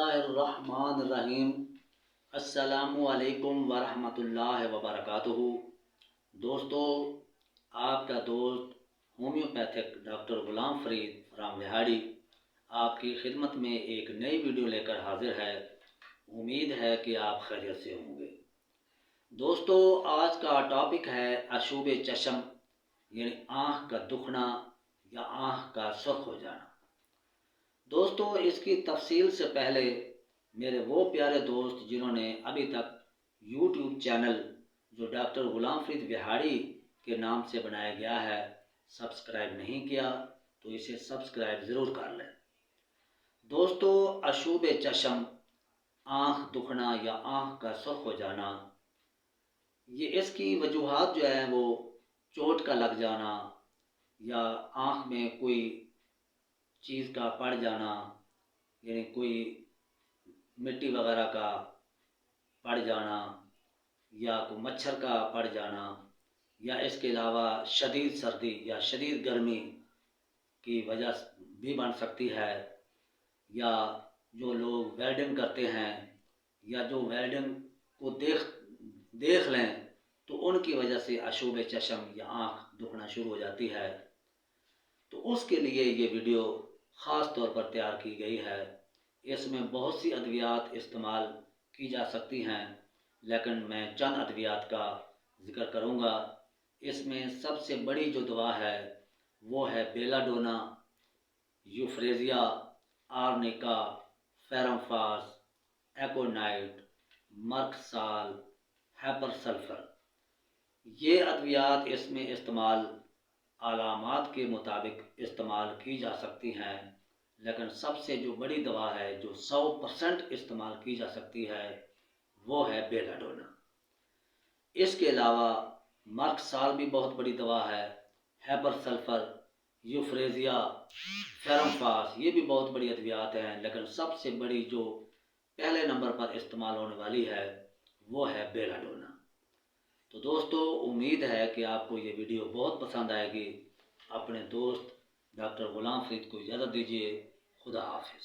الرحمن الرحیم۔ السلام علیکم ورحمۃ اللہ وبرکاتہ۔ دوستو، آپ کا دوست homeopathic doctor Ghulam Farid from Vehari آپ کی خدمت میں ایک نئی ویڈیو لے کر حاضر ہے۔ امید ہے کہ آپ خیریت سے ہوں گے۔ دوستو، آج کا ٹاپک ہے آشوب چشم، یعنی آنکھ کا دکھنا یا آنکھ کا سرخ ہو جانا۔ دوستو، اس کی تفصیل سے پہلے میرے وہ پیارے دوست جنہوں نے ابھی تک یوٹیوب چینل جو ڈاکٹر غلام فرید وہاڑی کے نام سے بنایا گیا ہے سبسکرائب نہیں کیا تو اسے سبسکرائب ضرور کر لیں۔ دوستو، آشوب چشم، آنکھ دکھنا یا آنکھ کا سرخ ہو جانا، یہ اس کی وجوہات جو ہیں وہ چوٹ کا لگ جانا یا آنکھ میں کوئی چیز کا پڑ جانا، یعنی کوئی مٹی وغیرہ کا پڑ جانا یا کوئی مچھر کا پڑ جانا، یا اس کے علاوہ شدید سردی یا شدید گرمی کی وجہ بھی بن سکتی ہے، یا جو لوگ ویلڈنگ کرتے ہیں یا جو ویلڈنگ کو دیکھ لیں تو ان کی وجہ سے آشوب چشم یا آنکھ دکھنا شروع ہو جاتی ہے۔ تو اس کے لیے یہ ویڈیو خاص طور پر تیار کی گئی ہے۔ اس میں بہت سی ادویات استعمال کی جا سکتی ہیں، لیکن میں چند ادویات کا ذکر کروں گا۔ اس میں سب سے بڑی جو دوا ہے وہ ہے بیلا ڈونا، یوفریزیا، آرنیکا، فیرمفاس، ایکونائٹ، مرکسال، ہیپر سلفر۔ یہ ادویات اس میں علامات کے مطابق استعمال کی جا سکتی ہیں، لیکن سب سے جو بڑی دوا ہے جو 100% استعمال کی جا سکتی ہے وہ ہے بیلا ڈونا۔ اس کے علاوہ مرکسال بھی بہت بڑی دوا ہے، ہیپر سلفر، یوفریزیا، فیرمفاس، یہ بھی بہت بڑی ادویات ہیں، لیکن سب سے بڑی جو پہلے نمبر پر استعمال ہونے والی ہے وہ ہے بیلا ڈونا۔ تو دوستو، امید ہے کہ آپ کو یہ ویڈیو بہت پسند آئے گی۔ اپنے دوست ڈاکٹر غلام فرید کو اجازت دیجیے۔ خدا حافظ۔